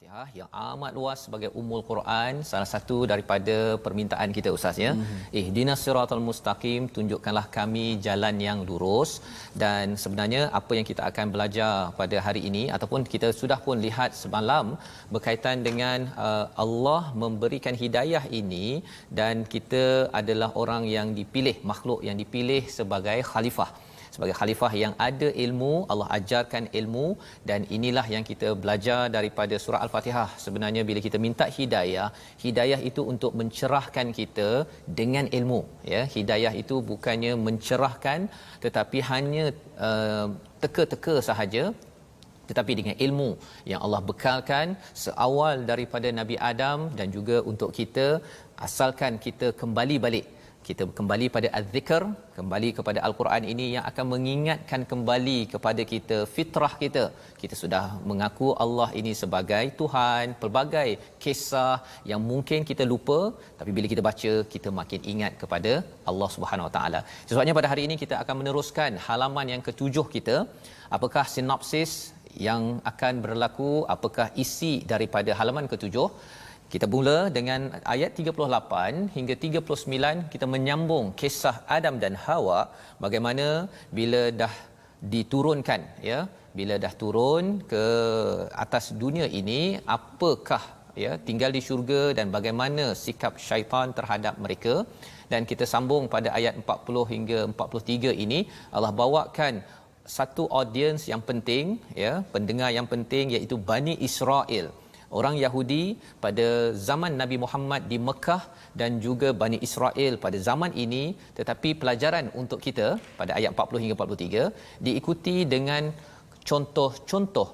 Al-Fatihah yang amat luas sebagai Ummul Quran, salah satu daripada permintaan kita Ustaz ya. Ihdinas siratal mustaqim, tunjukkanlah kami jalan yang lurus. Dan sebenarnya apa yang kita akan belajar pada hari ini ataupun kita sudah pun lihat semalam berkaitan dengan Allah memberikan hidayah ini, dan kita adalah orang yang dipilih, makhluk yang dipilih sebagai khalifah. Sebagai khalifah yang ada ilmu, Allah ajarkan ilmu, dan inilah yang kita belajar daripada surah Al-Fatihah. Sebenarnya bila kita minta hidayah, hidayah itu untuk mencerahkan kita dengan ilmu ya. Hidayah itu bukannya mencerahkan tetapi hanya teka-teka sahaja, tetapi dengan ilmu yang Allah bekalkan seawal daripada Nabi Adam, dan juga untuk kita asalkan kita kembali balik, kita kembali pada az-zikr, kembali kepada al-Quran ini yang akan mengingatkan kembali kepada kita fitrah kita. Kita sudah mengaku Allah ini sebagai Tuhan, pelbagai kisah yang mungkin kita lupa, tapi bila kita baca kita makin ingat kepada Allah Subhanahu Wa Taala. Sebabnya pada hari ini kita akan meneruskan halaman yang ke-7 kita. Apakah sinopsis yang akan berlaku, apakah isi daripada halaman ke-7? Kita mula dengan ayat 38 hingga 39, kita menyambung kisah Adam dan Hawa, bagaimana bila dah diturunkan ya, bila dah turun ke atas dunia ini, apakah ya tinggal di syurga dan bagaimana sikap syaitan terhadap mereka. Dan kita sambung pada ayat 40 hingga 43 ini, Allah bawakan satu audiens yang penting ya, pendengar yang penting, iaitu Bani Israel. Orang Yahudi pada zaman Nabi Muhammad di Mekah dan juga Bani Israel pada zaman ini. Tetapi pelajaran untuk kita pada ayat 40 hingga 43 diikuti dengan contoh-contoh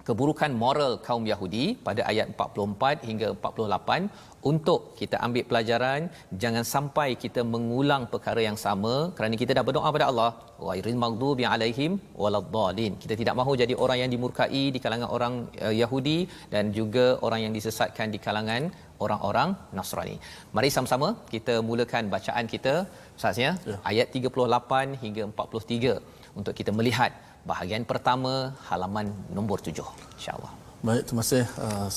keburukan moral kaum Yahudi pada ayat 44 hingga 48, untuk kita ambil pelajaran jangan sampai kita mengulang perkara yang sama, kerana kita dah berdoa pada Allah ghairil maghdubi alaihim waladdallin. Kita tidak mahu jadi orang yang dimurkai di kalangan orang Yahudi dan juga orang yang disesatkan di kalangan orang-orang Nasrani. Mari sama-sama kita mulakan bacaan kita Ustaz ya. Ayat 38 hingga 43 untuk kita melihat bahagian pertama halaman nombor 7 insya-Allah. Baik, terima kasih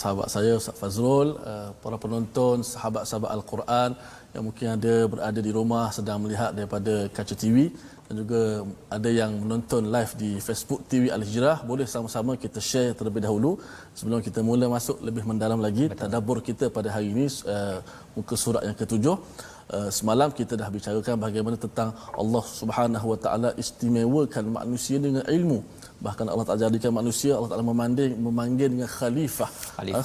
sahabat saya Ustaz Fazrul, para penonton, sahabat-sahabat Al-Quran yang mungkin ada berada di rumah sedang melihat daripada kaca TV, dan juga ada yang menonton live di Facebook TV Al-Hijrah. Boleh sama-sama kita share terlebih dahulu sebelum kita mula masuk lebih mendalam lagi tadabbur kita pada hari ini, muka surat yang ke-7. Semalam kita dah bicarakan bagaimana tentang Allah Subhanahu Wa Taala istimewakan manusia dengan ilmu. Bahkan Allah Taala jadikan manusia, Allah Taala memanggil dengan khalifah.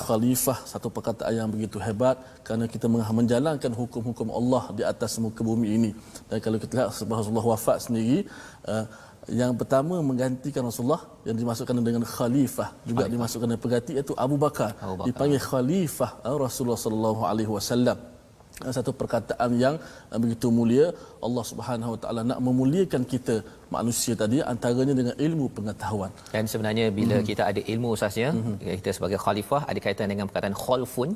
Khalifah satu perkataan yang begitu hebat, kerana kita menjalankan hukum-hukum Allah di atas muka bumi ini. Dan kalau kita lihat sebab Rasulullah wafat sendiri, yang pertama menggantikan Rasulullah yang dimasukkan dengan khalifah, juga dimasukkan dengan pengganti, iaitu Abu Bakar. Dipanggil khalifah Rasulullah sallallahu alaihi wasallam. Satu perkataan yang begitu mulia. Allah Subhanahu Wa Taala nak memuliakan kita manusia tadi antaranya dengan ilmu pengetahuan. Dan sebenarnya bila kita ada ilmu Ustaznya, kita sebagai khalifah ada kaitan dengan perkataan khalfun.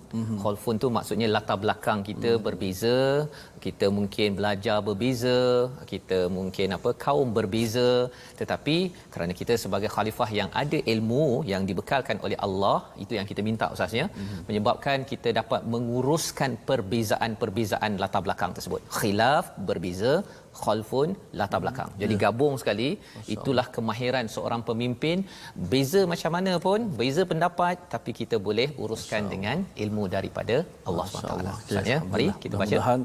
Khalfun tu maksudnya latar belakang kita berbeza, kita mungkin belajar berbeza, kita mungkin kaum berbeza, tetapi kerana kita sebagai khalifah yang ada ilmu yang dibekalkan oleh Allah, itu yang kita minta Ustaznya, menyebabkan kita dapat menguruskan perbezaan latar belakang tersebut. Khilaf berbeza, khalfun latar belakang. Jadi gabung sekali, itulah kemahiran seorang pemimpin. Beza macam mana pun, beza pendapat, tapi kita boleh uruskan dengan ilmu daripada Allah SWT. Ya, mari kita baca. Mudah-mudahan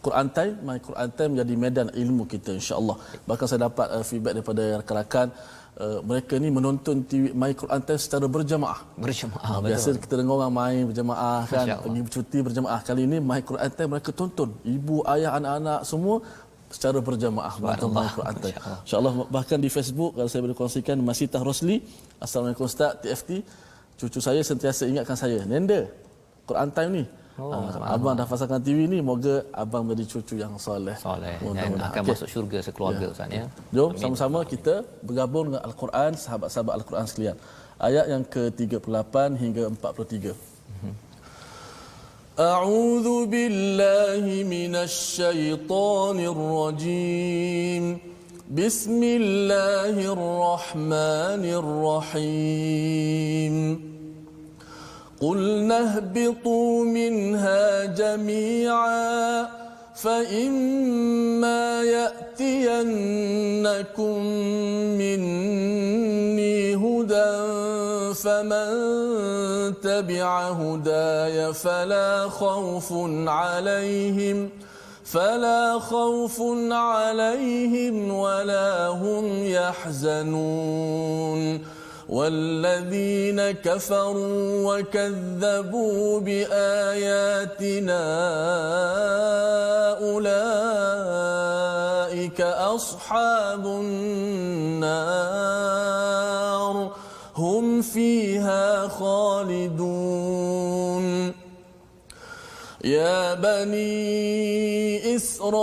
Quran Time, My Quran Time menjadi medan ilmu kita insya-Allah. Bahkan saya dapat feedback daripada rakan-rakan, mereka ni menonton TV My Quran Time secara berjamaah. Biasa kita dengar orang main berjamaah kan, pergi bercuti berjamaah. Kali ini My Quran Time mereka tonton, ibu, ayah, anak-anak semua secara berjamaah menonton My Quran Time. Insya-Allah. Bahkan di Facebook kalau saya boleh kongsikan, Masitah Rosli, Assalamualaikum Ustaz TFT, cucu saya sentiasa ingatkan saya, Nenda, Quran Time ni abang dah pasangkan TV ni, moga abang menjadi cucu yang soleh dan akan masuk syurga sekeluarga Ustaz ya. Jom sama-sama kita bergabung dengan Al-Quran, sahabat-sahabat Al-Quran sekalian. Ayat yang ke-38 hingga 43. A'udzu billahi minasy syaithanir rajim. Bismillahirrahmanirrahim. قُلْنَا اهْبِطُوا مِنْهَا جَمِيعًا فَإِمَّا يَأْتِيَنَّكُم مِّنِّي هُدًى فَمَن تَبِعَ هُدَايَ فلا خوف عليهم ولا هم يحزنون والذين كفروا وكذبوا بآياتنا أولئك أصحاب النار هم فيها خالدون يا بني إسرائيل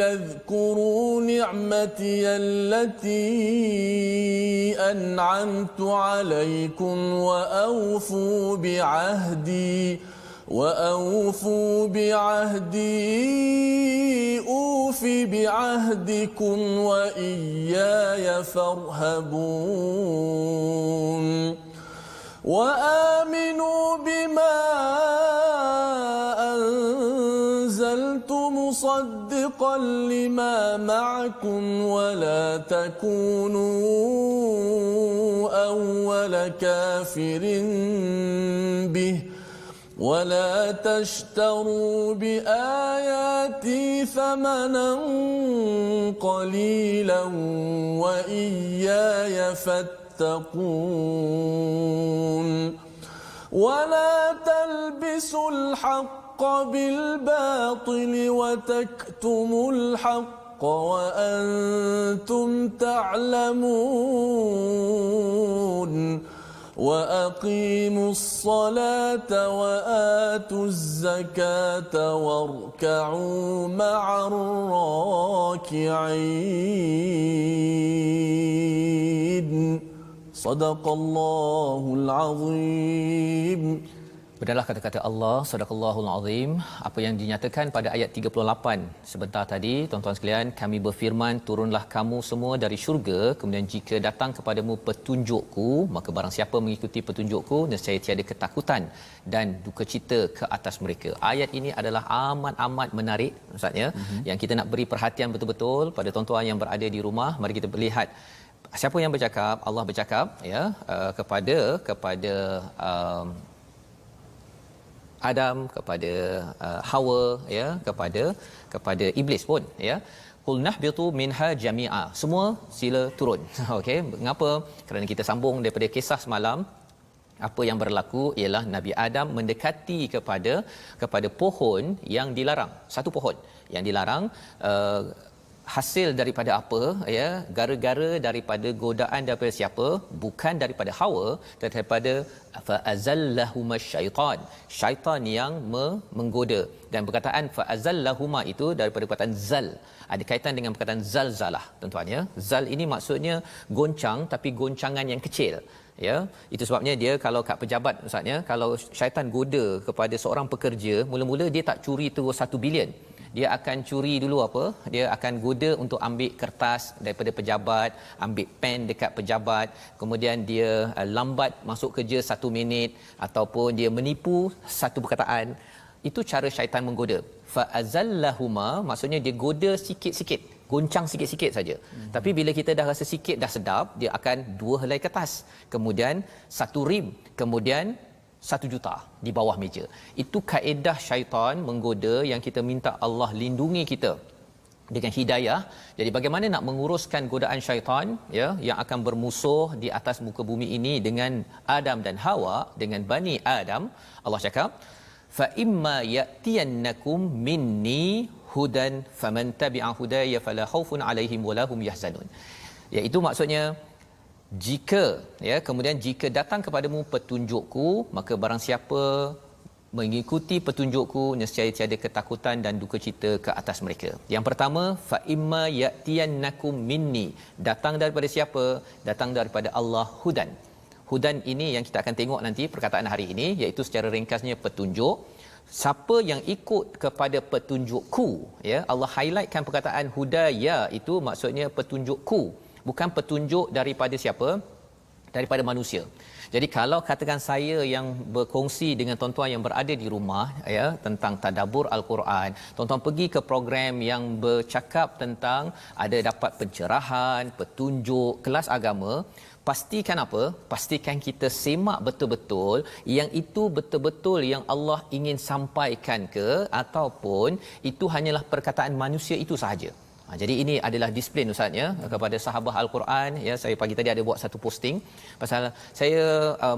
اذكروا نعمتي التي أنعمت عليكم وأوفوا بعهدي أوف بعهدكم وإياي فارهبون وآمنوا بما أنزلت مصدقا لما معكم ولا تكونوا أول كافر به ولا تشتروا بآياتي ثمنا قليلا وإياي فاتقون ولا تلبسوا الحق بالباطل وتكتموا الحق وأنتم تعلمون وأقيموا الصلاة وآتوا الزكاة واركعوا مع الراكعين صدق الله العظيم. Benarlah kata-kata Allah, sadaqallahul azim. Apa yang dinyatakan pada ayat 38 sebentar tadi, tuan-tuan sekalian, kami berfirman, turunlah kamu semua dari syurga, kemudian jika datang kepadamu petunjukku, maka barang siapa mengikuti petunjukku, nescaya tiada ketakutan dan duka cita ke atas mereka. Ayat ini adalah amat menarik, Ustaz ya, yang kita nak beri perhatian betul-betul pada tuan-tuan yang berada di rumah. Mari kita lihat siapa yang bercakap. Allah bercakap ya kepada Adam, kepada Hawa, ya, kepada iblis pun, ya. Qul nahbitu minha jami'a. Semua sila turun. Okey, mengapa? Kerana kita sambung daripada kisah semalam. Apa yang berlaku ialah Nabi Adam mendekati kepada pohon yang dilarang. Satu pohon yang dilarang, hasil daripada apa, ya, gara-gara daripada godaan daripada siapa? Bukan daripada Hawa, tetapi daripada fa azallahuma syaitan. Syaitan yang menggoda. Dan perkataan fa azallahuma itu daripada perkataan zal, ada kaitan dengan perkataan zalzalah, tuan-tuan ya. Zal ini maksudnya goncang, tapi goncangan yang kecil, ya. Itu sebabnya dia kalau kat pejabat, ustaznya, kalau syaitan goda kepada seorang pekerja, mula-mula dia tak curi terus 1 bilion. Dia akan curi dulu apa? Dia akan goda untuk ambil kertas daripada pejabat, ambil pen dekat pejabat, kemudian dia lambat masuk kerja 1 minit, ataupun dia menipu satu perkataan. Itu cara syaitan menggoda. Fa azallahuma, maksudnya dia goda sikit-sikit, goncang sikit-sikit saja. Tapi bila kita dah rasa sikit dah sedap, dia akan 2 helai kertas, kemudian 1 rim, kemudian 1 juta di bawah meja. Itu kaedah syaitan menggoda yang kita minta Allah lindungi kita dengan hidayah. Jadi bagaimana nak menguruskan godaan syaitan, ya, yang akan bermusuh di atas muka bumi ini dengan Adam dan Hawa, dengan Bani Adam? Allah cakap, fa imma ya'tiyannakum minni hudan faman tabi'a hudaya fala khaufun 'alaihim wala hum yahzanun. Iaitu maksudnya, jika, ya, kemudian jika datang kepadamu petunjukku, maka barang siapa mengikuti petunjukku, nescaya tiada ketakutan dan duka cita ke atas mereka. Yang pertama, fa imma ya'tiyannakum minni, datang daripada siapa? Datang daripada Allah, hudan. Hudan ini yang kita akan tengok nanti perkataan hari ini, iaitu secara ringkasnya petunjuk. Siapa yang ikut kepada petunjukku, ya, Allah highlightkan perkataan hudaya, itu maksudnya petunjukku, bukan petunjuk daripada siapa? daripada manusia. Jadi kalau katakan saya yang berkongsi dengan tuan-tuan yang berada di rumah ya tentang tadabbur al-Quran, tuan-tuan pergi ke program yang bercakap tentang ada dapat pencerahan, petunjuk, kelas agama, pastikan apa? Pastikan kita semak betul-betul yang itu betul-betul yang Allah ingin sampaikan ke ataupun itu hanyalah perkataan manusia itu sahaja. Jadi ini adalah disiplin Ustaz ya kepada sahabat Al-Quran ya. Saya pagi tadi ada buat satu posting pasal saya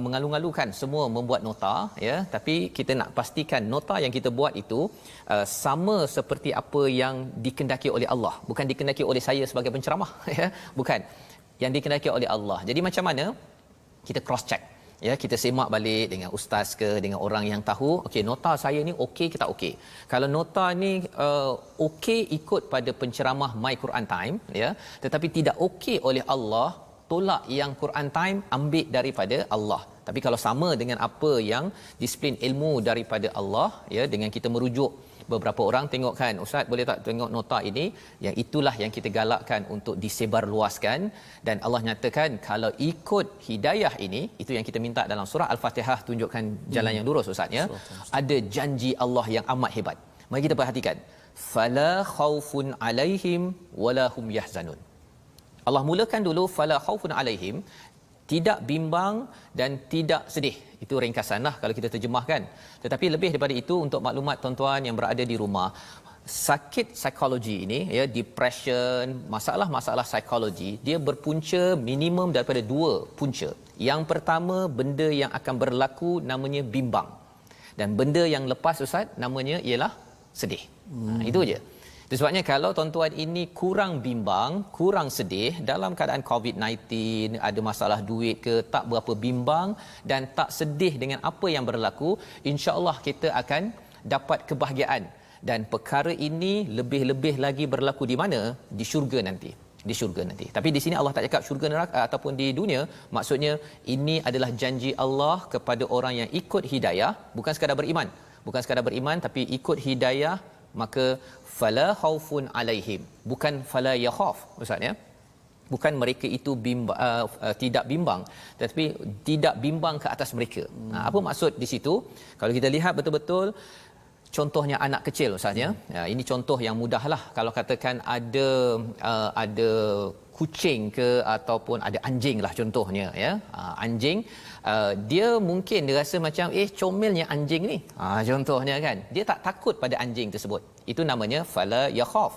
mengalu-alukan semua membuat nota ya, tapi kita nak pastikan nota yang kita buat itu sama seperti apa yang dikehendaki oleh Allah, bukan dikehendaki oleh saya sebagai penceramah ya, bukan, yang dikehendaki oleh Allah. Jadi macam mana kita cross check ya, kita semak balik dengan ustaz ke dengan orang yang tahu, okey nota saya ni okey ke tak okey. Kalau nota ni okey ikut pada penceramah My Quran Time ya, tetapi tidak okey oleh Allah, tolak yang Quran Time, ambil daripada Allah. Tapi kalau sama dengan apa yang disiplin ilmu daripada Allah ya, dengan kita merujuk beberapa orang, tengok kan ustaz boleh tak tengok nota ini, yang itulah yang kita galakkan untuk disebarluaskan. Dan Allah nyatakan kalau ikut hidayah ini, itu yang kita minta dalam surah Al-Fatihah, tunjukkan jalan yang lurus ustaz ya. Ada janji Allah yang amat hebat. Mari kita perhatikan, fala khaufun alaihim wala hum yahzanun. Allah mulakan dulu fala khaufun alaihim, tidak bimbang dan tidak sedih. Itu ringkasanlah kalau kita terjemahkan. Tetapi lebih daripada itu, untuk maklumat tuan-tuan yang berada di rumah, sakit psikologi ini ya, depression, masalah-masalah psikologi, dia berpunca minimum daripada dua punca. Yang pertama, benda yang akan berlaku namanya bimbang. Dan benda yang lepas ustaz namanya ialah sedih. Itu aja. Itu sebabnya kalau tuan-tuan ini kurang bimbang, kurang sedih dalam keadaan COVID-19, ada masalah duit ke, tak berapa bimbang dan tak sedih dengan apa yang berlaku, insya-Allah kita akan dapat kebahagiaan. Dan perkara ini lebih-lebih lagi berlaku di mana? Di syurga nanti. Di syurga nanti. Tapi di sini Allah tak cakap syurga neraka ataupun di dunia. Maksudnya ini adalah janji Allah kepada orang yang ikut hidayah, bukan sekadar beriman. Bukan sekadar beriman tapi ikut hidayah, maka fala khaufun alaihim, bukan fala yakhaf ustaz ya, bukan mereka itu tidak bimbang, tetapi tidak bimbang ke atas mereka. Apa maksud di situ? Kalau kita lihat betul-betul contohnya anak kecil ustaz ya, ini contoh yang mudahlah. Kalau katakan ada kucing ke ataupun ada anjing lah contohnya ya, anjing dia mungkin dia rasa macam comelnya anjing ni, contohnya kan, dia tak takut pada anjing tersebut, itu namanya fala yakhaf.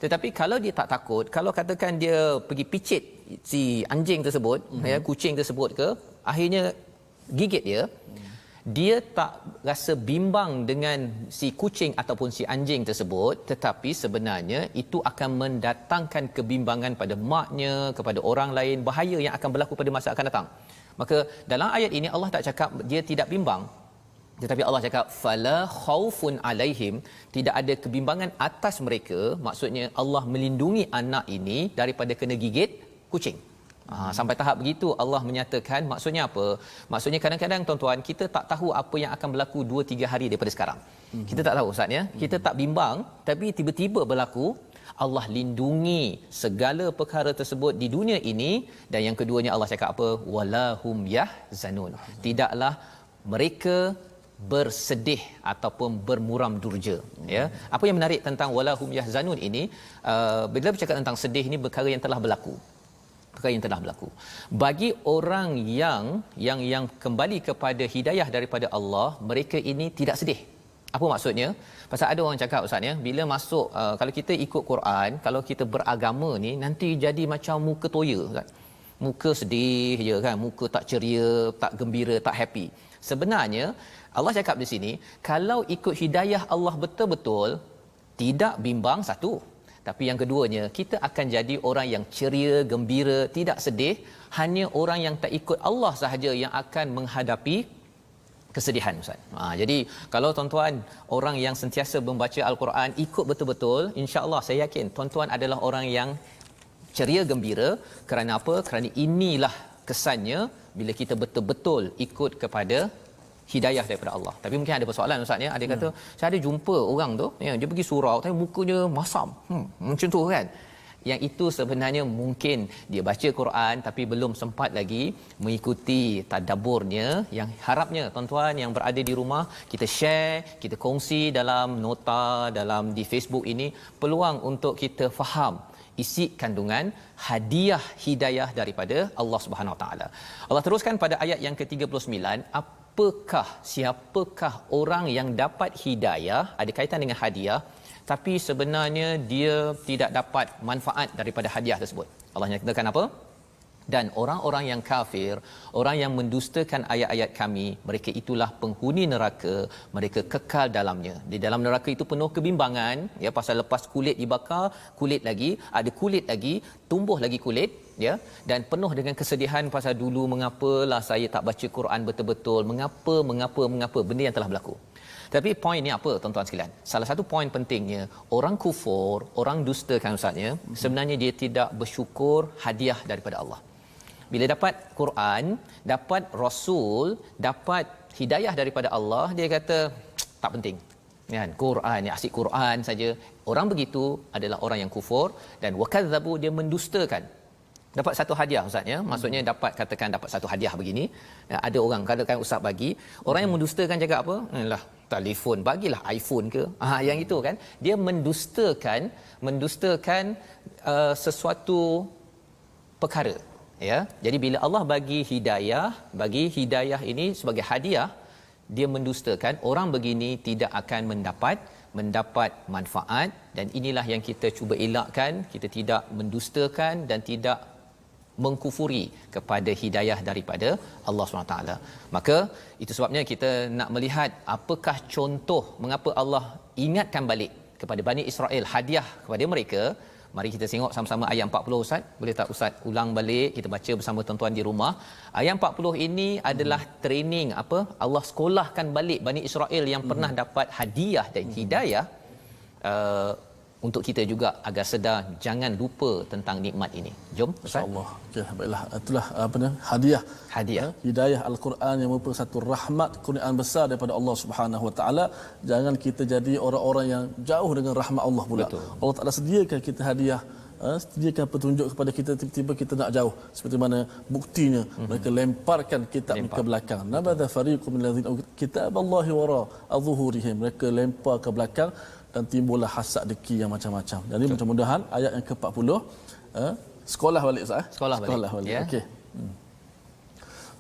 Tetapi kalau dia tak takut, kalau katakan dia pergi picit si anjing tersebut ya, kucing tersebut ke, akhirnya gigit dia tak rasa bimbang dengan si kucing ataupun si anjing tersebut, tetapi sebenarnya itu akan mendatangkan kebimbangan pada maknya, kepada orang lain, bahaya yang akan berlaku pada masa akan datang. Maka dalam ayat ini Allah tak cakap dia tidak bimbang, tetapi Allah cakap fala khaufun alaihim, tidak ada kebimbangan atas mereka. Maksudnya Allah melindungi anak ini daripada kena gigit kucing. Sampai tahap begitu Allah menyatakan. Maksudnya apa? Maksudnya kadang-kadang tuan-tuan, kita tak tahu apa yang akan berlaku 2-3 hari daripada sekarang. Kita tak tahu ustaz ya. Kita tak bimbang, tapi tiba-tiba berlaku. Allah lindungi segala perkara tersebut di dunia ini. Dan yang keduanya Allah cakap apa? Walahum yahzanun, tidaklah mereka bersedih ataupun bermuram durja ya. Apa yang menarik tentang walahum yahzanun ini, bila bercakap tentang sedih ini, perkara yang telah berlaku, perkara yang telah berlaku. Bagi orang yang kembali kepada hidayah daripada Allah, mereka ini tidak sedih. Apa maksudnya? Pasal ada orang cakap ustaz ya, bila masuk kalau kita ikut Quran, kalau kita beragama ni nanti jadi macam muka toya kan. Muka sedih je kan, muka tak ceria, tak gembira, tak happy. Sebenarnya Allah cakap di sini, kalau ikut hidayah Allah betul-betul, tidak bimbang satu. Tapi yang keduanya, kita akan jadi orang yang ceria, gembira, tidak sedih. Hanya orang yang tak ikut Allah sahaja yang akan menghadapi kesedihan ustaz. Jadi kalau tuan-tuan orang yang sentiasa membaca Al-Quran, ikut betul-betul, insya-Allah saya yakin tuan-tuan adalah orang yang ceria gembira. Kerana apa? Kerana inilah kesannya bila kita betul-betul ikut kepada hidayah daripada Allah. Tapi mungkin ada persoalan ustaz ya. Ada kata saya ada jumpa orang tu ya, dia pergi surau tapi mukanya masam. Macam tu kan. yang itu sebenarnya mungkin dia baca Quran tapi belum sempat lagi mengikuti tadabburnya. Yang harapnya tuan-tuan yang berada di rumah, kita share, kita kongsi dalam nota, dalam di Facebook ini, peluang untuk kita faham isi kandungan hadiah hidayah daripada Allah Subhanahu Wa Taala. Allah teruskan pada ayat yang ke-39, siapakah orang yang dapat hidayah, ada kaitan dengan hadiah, tapi sebenarnya dia tidak dapat manfaat daripada hadiah tersebut. Allah nyatakan apa? Dan orang-orang yang kafir, orang yang mendustakan ayat-ayat kami, mereka itulah penghuni neraka, mereka kekal dalamnya. Di dalam neraka itu penuh kebimbangan, ya, pasal lepas kulit dibakar, kulit lagi, ada kulit lagi, tumbuh lagi kulit, ya, dan penuh dengan kesedihan pasal dulu mengapalah saya tak baca Quran betul-betul, mengapa benda yang telah berlaku. Tapi poin ni apa tuan-tuan sekalian? Salah satu poin pentingnya, orang kufur, orang dusta kan ustaznya, sebenarnya dia tidak bersyukur hadiah daripada Allah. Bila dapat Quran, dapat Rasul, dapat hidayah daripada Allah, dia kata tak penting. Kan, Quran ni asyik Quran saja. Orang begitu adalah orang yang kufur, dan wakadzabu, dia mendustakan. Dapat satu hadiah ustaz ya, maksudnya dapat satu hadiah begini. Ada orang katakan ustaz bagi, orang yang mendustakan cakap apa? Lah telefon, bagilah iPhone ke. Yang itu kan, dia mendustakan sesuatu perkara, ya. Jadi bila Allah bagi hidayah ini sebagai hadiah, dia mendustakan, orang begini tidak akan mendapat manfaat. Dan inilah yang kita cuba elakkan, kita tidak mendustakan dan tidak mengkufuri kepada hidayah daripada Allah SWT. Maka itu sebabnya kita nak melihat apakah contoh mengapa Allah ingatkan balik kepada Bani Israel hadiah kepada mereka. Mari kita tengok sama-sama ayat 40 Ustaz. Boleh tak Ustaz ulang balik, kita baca bersama tuan-tuan di rumah. Ayat 40 ini adalah training Allah sekolahkan balik Bani Israel yang pernah dapat hadiah dan hidayah, untuk kita juga agar sedar jangan lupa tentang nikmat ini. Jom Ustaz. Insya-Allah. Okey, baiklah. Itulah hadiah. Hidayah Al-Quran yang merupakan satu rahmat kurniaan besar daripada Allah Subhanahu Wa Taala. Jangan kita jadi orang-orang yang jauh dengan rahmat Allah pula. Betul. Allah Taala sediakan kita hadiah, sediakan petunjuk kepada kita, tiba-tiba kita nak jauh. Seperti mana buktinya, mereka lemparkan kitab ke belakang. Nabadha fariqun min allazina kitaballahi wara adh-dhuhurihim. Mereka lempar ke belakang dan timbullah hasad deki yang macam-macam. Jadi mudah-mudahan ayat yang ke-40 sekolah balik Ustaz. Sekolah balik. Ya. Okey.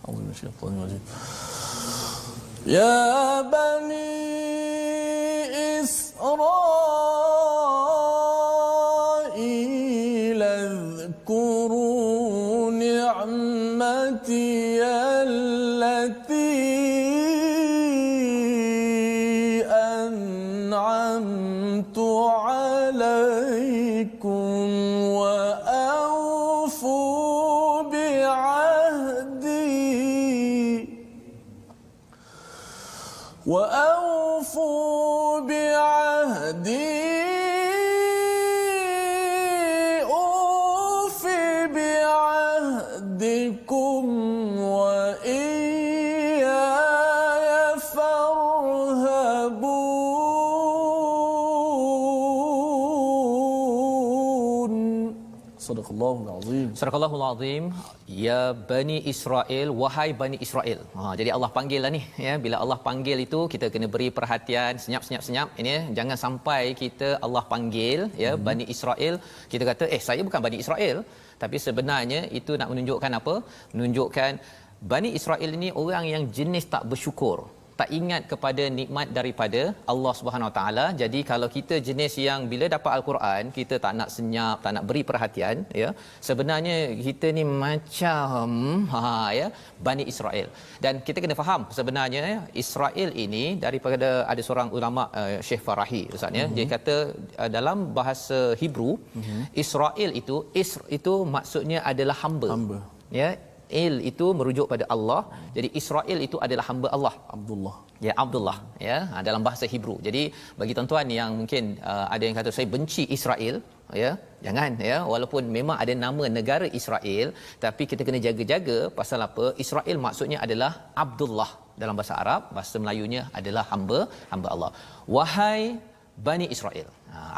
Allahu minasyaitanir Ya bani Israil اذكروا ni'mati allati أنعمت عليكم وأوفوا بعهدي أوف بعهدكم وإياي فارهبون. صدق الله العظيم. Sadaqallahul azim. Ya Bani Israel, wahai Bani Israel. Jadi Allah panggil lah ni, ya. Bila Allah panggil itu kita kena beri perhatian, senyap ini, jangan sampai kita Allah panggil, ya, Bani Israel, kita kata saya bukan Bani Israel, tapi sebenarnya itu nak menunjukkan apa? Menunjukkan Bani Israel ini orang yang jenis tak bersyukur, tak ingat kepada nikmat daripada Allah Subhanahu Wa Taala. Jadi kalau kita jenis yang bila dapat Al-Quran kita tak nak senyap, tak nak beri perhatian, ya, sebenarnya kita ni macam ya Bani Israel. Dan kita kena faham sebenarnya Israel ini daripada ada seorang ulama, Syekh Farahi Ustaz, ya, dia kata dalam bahasa Hebrew, Israel itu maksudnya adalah hamba. Ya, itu merujuk pada Allah. Jadi Israel itu adalah hamba Allah. Abdullah, ya, dalam bahasa Hebrew. Jadi bagi tuan-tuan yang mungkin ada yang kata saya benci Israel, ya, jangan, ya, walaupun memang ada nama negara Israel, tapi kita kena jaga-jaga pasal apa? Israel maksudnya adalah Abdullah dalam bahasa Arab, bahasa Melayunya adalah hamba Allah. Wahai Bani Israel.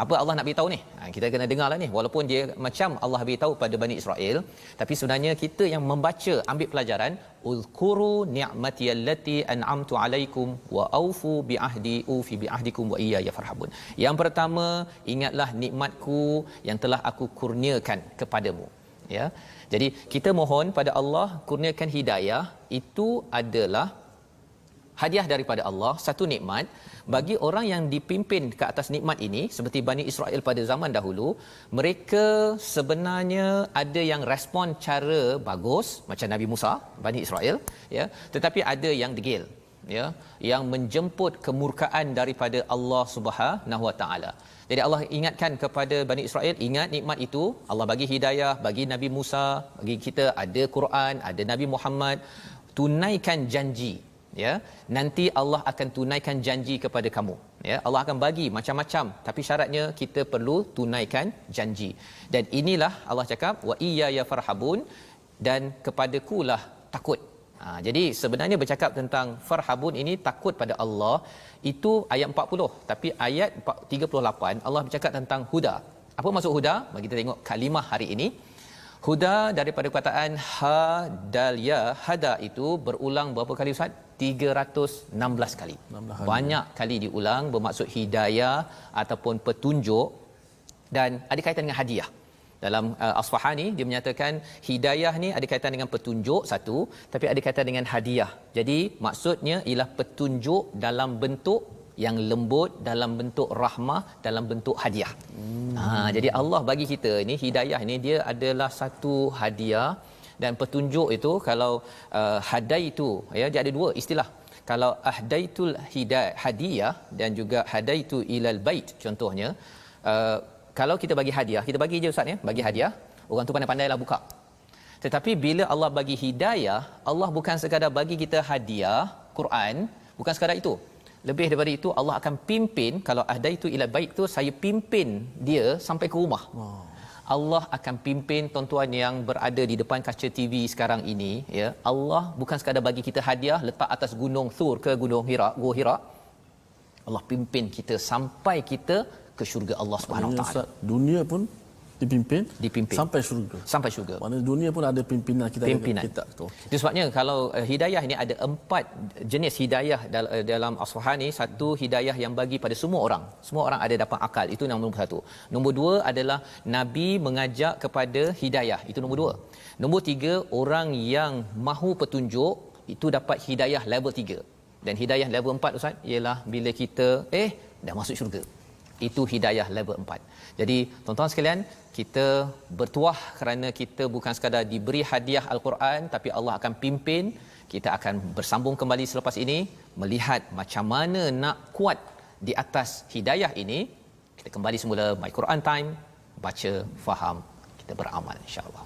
Apa Allah nak beritahu ni? Kita kena dengarlah ni. Walaupun dia macam Allah beritahu pada Bani Israel, tapi sebenarnya kita yang membaca ambil pelajaran, uzkuru ni'mati allati an'amtu alaikum wa aufu bi ahdi ufi bi ahdikum wa iyaya farhabun. Yang pertama, ingatlah nikmatku yang telah aku kurniakan kepadamu. Ya. Jadi kita mohon pada Allah kurniakan hidayah, itu adalah hadiah daripada Allah, satu nikmat bagi orang yang dipimpin ke atas nikmat ini. Seperti Bani Israel pada zaman dahulu, mereka sebenarnya ada yang respon cara bagus macam Nabi Musa, Bani Israel, ya, tetapi ada yang degil, ya, yang menjemput kemurkaan daripada Allah Subhanahu Wa Taala. Jadi Allah ingatkan kepada Bani Israel, ingat nikmat itu, Allah bagi hidayah, bagi Nabi Musa, bagi kita ada Quran, ada Nabi Muhammad, tunaikan janji, ya, nanti Allah akan tunaikan janji kepada kamu, ya, Allah akan bagi macam-macam, tapi syaratnya kita perlu tunaikan janji. Dan inilah Allah cakap wa iyaya farhabun, dan kepadakulah takut. Jadi sebenarnya bercakap tentang farhabun ini, takut pada Allah, itu ayat 40, tapi ayat 38 Allah bercakap tentang huda. Apa maksud huda? Bagi kita tengok kalimah hari ini. Huda daripada perkataan hadal ya, hada itu berulang berapa kali Ustaz? 316 kali. Banyak kali diulang, bermaksud hidayah ataupun petunjuk, dan ada kaitan dengan hadiah. Dalam Asfahani dia menyatakan hidayah ni ada kaitan dengan petunjuk satu, tapi ada kaitan dengan hadiah. Jadi maksudnya ialah petunjuk dalam bentuk yang lembut, dalam bentuk rahmah, dalam bentuk hadiah. Jadi Allah bagi kita ni hidayah ni dia adalah satu hadiah, dan petunjuk itu kalau hadaitu, ya, dia ada dua istilah. Kalau ahdaitul hadiah dan juga hadaitu ilal bait contohnya, kalau kita bagi hadiah, kita bagi je Ustaz, ya, bagi hadiah, orang tu pandai-pandailah buka. Tetapi bila Allah bagi hidayah, Allah bukan sekadar bagi kita hadiah Quran, bukan sekadar itu. Lebih daripada itu, Allah akan pimpin. Kalau ahdaitu ila bait tu, saya pimpin dia sampai ke rumah. Allah akan pimpin tuan-tuan yang berada di depan kaca TV sekarang ini, ya. Allah bukan sekadar bagi kita hadiah letak atas gunung Thur ke gunung Hira, Gua Hira. Allah pimpin kita sampai kita ke syurga Allah Subhanahu Wa Taala. Dunia pun dipimpin sampai syurga. Maknanya dunia pun ada pimpinan kita. Itu sebabnya kalau hidayah ini ada 4 jenis hidayah dalam Asfahani. Satu, hidayah yang bagi pada semua orang. Semua orang ada dapat akal. Itu nombor 1. Nombor 2 adalah Nabi mengajak kepada hidayah. Itu nombor 2. Nombor 3, orang yang mahu petunjuk itu dapat hidayah level 3. Dan hidayah level 4 Ustaz ialah bila kita dah masuk syurga. Itu hidayah level 4. Jadi tuan-tuan sekalian, kita bertuah kerana kita bukan sekadar diberi hadiah Al-Quran, tapi Allah akan pimpin. Kita akan bersambung kembali selepas ini melihat macam mana nak kuat di atas hidayah ini. Kita kembali semula My Quran Time, baca, faham, kita beramal insya-Allah.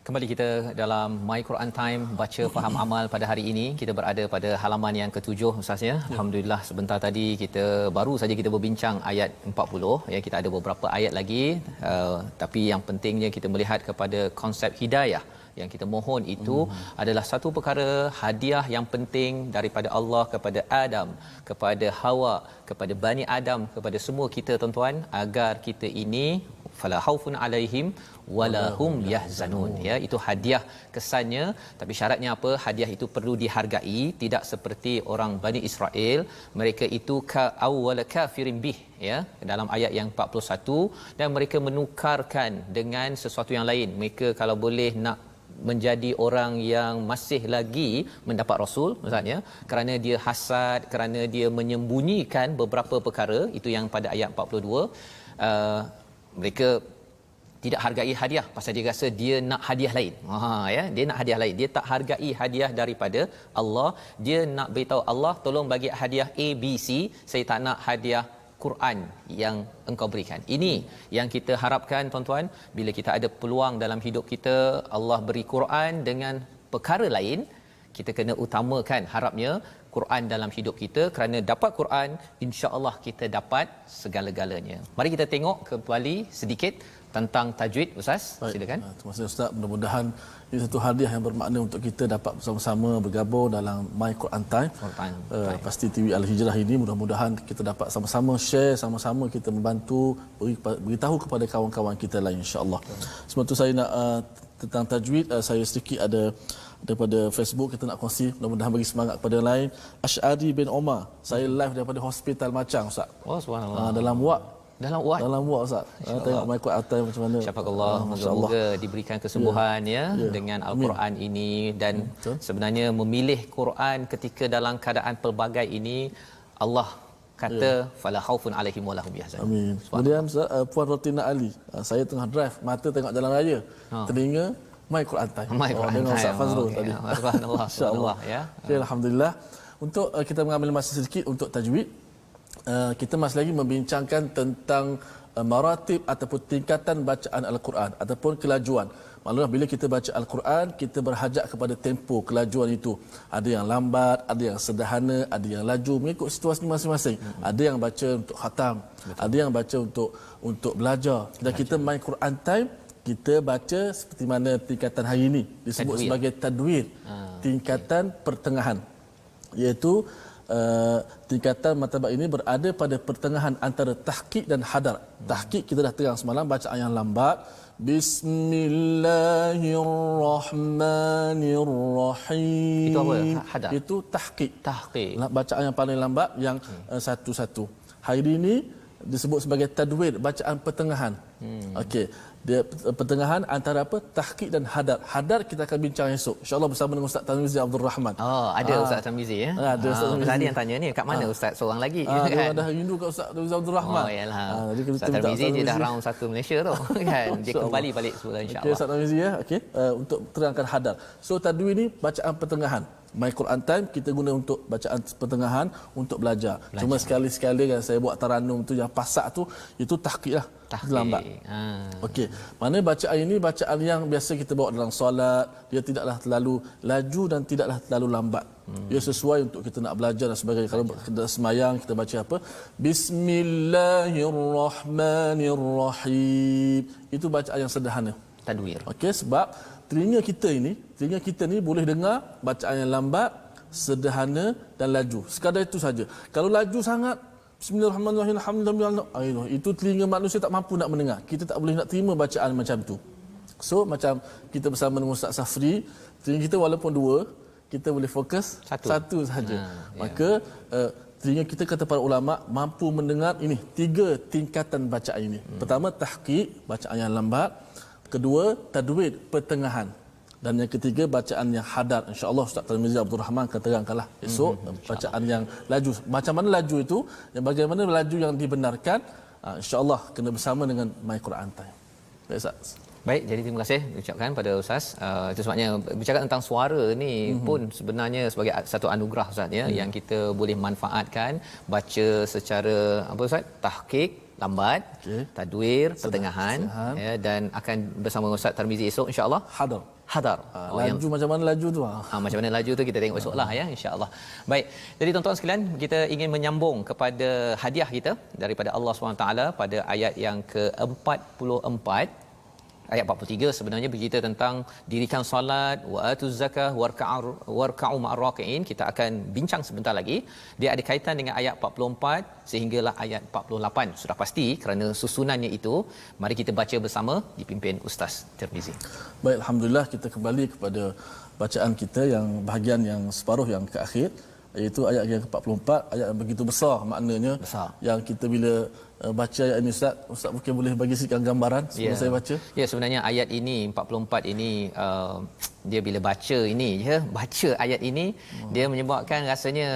Kembali kita dalam My Quran Time, baca, faham, amal. Pada hari ini kita berada pada halaman yang ke-7 Ustaz, ya. Alhamdulillah, sebentar tadi kita baru saja kita berbincang ayat 40, ya. Kita ada beberapa ayat lagi, tapi yang pentingnya kita melihat kepada konsep hidayah. Yang kita mohon itu adalah satu perkara hadiah yang penting daripada Allah kepada Adam, kepada Hawa, kepada Bani Adam, kepada semua kita tuan-tuan, agar kita ini fala khaufun alaihim wala hum yahzanun, ya. Itu hadiah kesannya, tapi syaratnya apa? Hadiah itu perlu dihargai, tidak seperti orang Bani Israel, mereka itu ka awwal kafirin bih, ya, dalam ayat yang 41, dan mereka menukarkan dengan sesuatu yang lain. Mereka kalau boleh nak menjadi orang yang masih lagi mendapat rasul maksudnya, kerana dia hasad, kerana dia menyembunyikan beberapa perkara, itu yang pada ayat 42. Mereka tidak hargai hadiah pasal dia rasa dia nak hadiah lain. Ya, dia nak hadiah lain. Dia tak hargai hadiah daripada Allah. Dia nak beritahu Allah, tolong bagi hadiah A, B, C. Saya tak nak hadiah Quran yang engkau berikan. Ini yang kita harapkan tuan-tuan, bila kita ada peluang dalam hidup kita, Allah beri Quran dengan perkara lain, kita kena utamakan harapnya Quran dalam hidup kita, kerana dapat Quran insya-Allah kita dapat segala-galanya. Mari kita tengok kembali sedikit tentang tajwid, Ustaz. Silakan. Terima kasih Ustaz. Mudah-mudahan ini satu hadiah yang bermakna untuk kita dapat bersama-sama bergabung dalam My Quran Time. Pasti TV Al-Hijrah ini, mudah-mudahan kita dapat sama-sama share, sama-sama kita membantu, beritahu kepada kawan-kawan kita lain, insya-Allah. Sebab tu saya nak tentang tajwid, saya sedikit ada daripada Facebook kita nak kongsi, mudah-mudahan bagi semangat kepada yang lain. Asy'ari bin Omar, saya live daripada Hospital Macang, Ustaz. Oh, subhanallah. Dalam wad dalam wad Ustaz. Tengok my Quran Time macam mana. Syafaqallah, moga-moga diberikan kesembuhan dengan al-Quran ini. Dan sebenarnya memilih Quran ketika dalam keadaan pelbagai ini, Allah kata fala khaufun alaihim wala hum yahzanun. Amin. Kemudian Puan Rotina Ali, saya tengah drive, mata tengok jalan raya, telinga My Quran Time. Dengan Ustaz Fazrul tadi. Subhanallah. Subhanallah ya. Okay, alhamdulillah. Untuk kita mengambil masa sedikit untuk tajwid, kita masih lagi membincangkan tentang maratib ataupun tingkatan bacaan Al-Quran ataupun kelajuan. Maklumlah bila kita baca Al-Quran, kita berhajat kepada tempo kelajuan itu. Ada yang lambat, ada yang sederhana, ada yang laju, mengikut situasi masing-masing. Ada yang baca untuk khatam, ada yang baca untuk belajar. Dan kita main Quran Time, kita baca seperti mana tingkatan hari ini disebut sebagai tadwir, tingkatan pertengahan, iaitu tingkatan martabat ini berada pada pertengahan antara tahqiq dan hadar. Tahqiq kita dah terang semalam, bacaan yang lambat, Bismillahirrahmanirrahim. Itu apa? Hadar. Itu tahqiq. Tahqiq. Bacaan yang paling lambat, yang satu-satu. Hari ini disebut sebagai tadwir, bacaan pertengahan. Okey, dia pertengahan antara apa? Tahqiq dan hadar. Hadar kita akan bincang esok, insya-Allah bersama dengan Ustaz Tarmizi Abdul Rahman. Oh, ada Ustaz Tarmizi ya. Ada Ustaz Tarmizi. Tadi yang tanya ni, kat mana Ustaz seorang lagi kan? Dia ada rindu kat Ustaz Tarmizi Abdul Rahman. Oh, yalah. Ustaz Tarmizi dia dah round 1 Malaysia tu kan. Dia kembali balik semula insya-Allah. Okey Ustaz Tarmizi ya. Okey, untuk terangkan hadar. So tadwir ni bacaan pertengahan. My Quran Time kita guna untuk bacaan pertengahan untuk belajar. Cuma sekali-sekali kan saya buat taranum tu yang pasak tu, itu tahqiq lah. Lambat. Okey. Mana bacaan ini bacaan yang biasa kita bawa dalam solat, dia tidaklah terlalu laju dan tidaklah terlalu lambat. Dia sesuai untuk kita nak belajar dan sebagainya. Kalau kita semayang kita baca apa? Bismillahirrahmanirrahim. Itu bacaan yang sederhana. Tadwir. Okey, sebab telinga kita ni boleh dengar bacaan yang lambat, sederhana dan laju. Sekadar itu saja. Kalau laju sangat, Bismillahirrahmanirrahim, alhamdulillah, itu telinga manusia tak mampu nak mendengar. Kita tak boleh nak terima bacaan macam tu. So macam kita bersama dengan Ustaz Safri, telinga kita walaupun dua, kita boleh fokus satu saja. Maka telinga kita, kata para ulama, mampu mendengar ini 3 tingkatan bacaan ini. Pertama tahqiq, bacaan yang lambat. Kedua tadwir, pertengahan. Dan yang ketiga bacaan yang hadar. InsyaAllah Ustaz Tarmizi Abdul Rahman akan terangkanlah esok bacaan yang laju. Macam mana laju itu, yang bagaimana laju yang dibenarkan, insyaAllah kena bersama dengan My Quran Time. Baik Ustaz. Baik, jadi terima kasih ucapkan pada Ustaz. Itu sebabnya bercakap tentang suara ni pun sebenarnya sebagai satu anugerah Ustaz ya, yang kita boleh manfaatkan, baca secara apa Ustaz? Tahqiq lambat, tadwir pertengahan ya, dan akan bersama Ustaz Tarmizi esok insya-Allah hadar. Laju macam mana laju tu? Macam mana laju tu kita tengok esoklah ya, insya-Allah. Baik. Jadi tuan-tuan sekalian, kita ingin menyambung kepada hadiah kita daripada Allah SWT pada ayat yang ke-44. Ayat 43 sebenarnya bercerita tentang dirikan solat, wa atuz zakah, warka'u ma'ar raki'in. Kita akan bincang sebentar lagi. Dia ada kaitan dengan ayat 44 sehinggalah ayat 48. Sudah pasti kerana susunannya itu. Mari kita baca bersama dipimpin Ustaz Tirmizi. Baik, alhamdulillah kita kembali kepada bacaan kita yang bahagian yang separuh yang ke akhir, iaitu ayat yang ke-44, ayat yang begitu besar maknanya. Yang kita bila baca ayat ini Ustaz mungkin boleh bagi sikit gambaran sebelum saya baca. Ya, sebenarnya ayat ini 44 ini dia bila baca ini baca ayat ini dia menyebabkan rasanya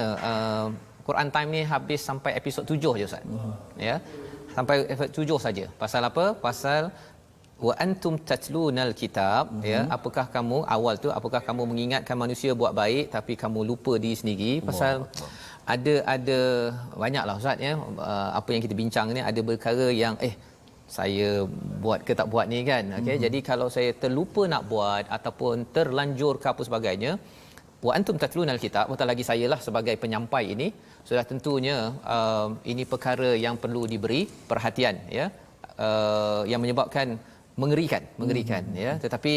Quran Time ni habis sampai episod 7 je Ustaz. Ya. Sampai episod 7 saja. Pasal apa? Pasal wa antum tatlunal kitab, ya, apakah kamu awal tu apakah kamu mengingatkan manusia buat baik tapi kamu lupa diri sendiri. Pasal ada banyaklah Ustaz ya, apa yang kita bincang ni, ada perkara yang saya buat ke tak buat ni kan. Okey, jadi kalau saya terlupa nak buat ataupun terlanjur ke apa sebagainya, wa antum tatluna alkitab, apatah lagi saya lah sebagai penyampai ini, sudah tentunya ini perkara yang perlu diberi perhatian, ya. Yang menyebabkan mengerikan, ya. Tetapi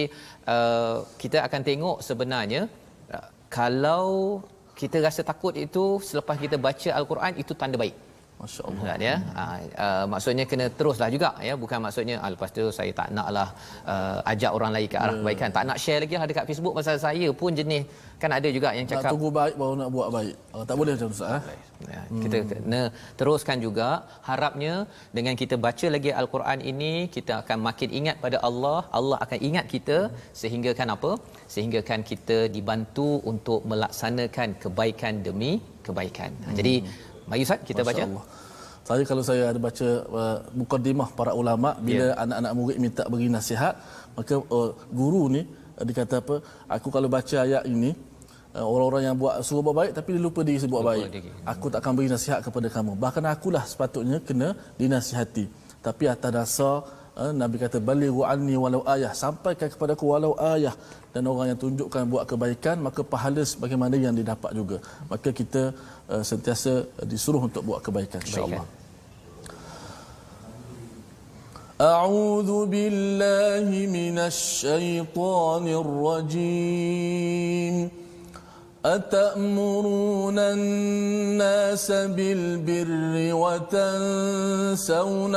kita akan tengok sebenarnya kalau kita rasa takut itu selepas kita baca al-Quran, itu tanda baik. Masya-Allah, ya. Maksudnya kena teruslah juga, ya, bukan maksudnya lepas tu saya tak naklah ajak orang lain ke arah kebaikan, tak nak share lagi lah dekat Facebook pasal saya pun jenis, kan ada juga yang cakap nak tunggu baik baru nak buat baik. Tak boleh macam tu, Ustaz. Ya, kita kena teruskan juga. Harapnya dengan kita baca lagi al-Quran ini, kita akan makin ingat pada Allah, Allah akan ingat kita, sehingga kan apa? Sehingga kan kita dibantu untuk melaksanakan kebaikan demi kebaikan. Jadi mari Ustaz kita baca. Saya kalau saya ada baca mukaddimah para ulama bila anak-anak murid minta beri nasihat, maka guru ni dia kata apa? Aku kalau baca ayat ini, orang-orang yang buat suruh buat baik tapi dia lupa diri buat baik, aku tak akan beri nasihat kepada kamu. Bahkan akulah sepatutnya kena dinasihati. Tapi atas dasar Nabi kata balighu anni walau ayah, sampaikan kepada aku walau ayah, dan orang yang tunjukkan buat kebaikan maka pahala sebagaimana yang didapat juga. Maka kita sentiasa disuruh untuk buat kebaikan, insya-Allah. A'udzu billahi minasy syaithanir rajim. أتأمرون الناس بالبر وتنسون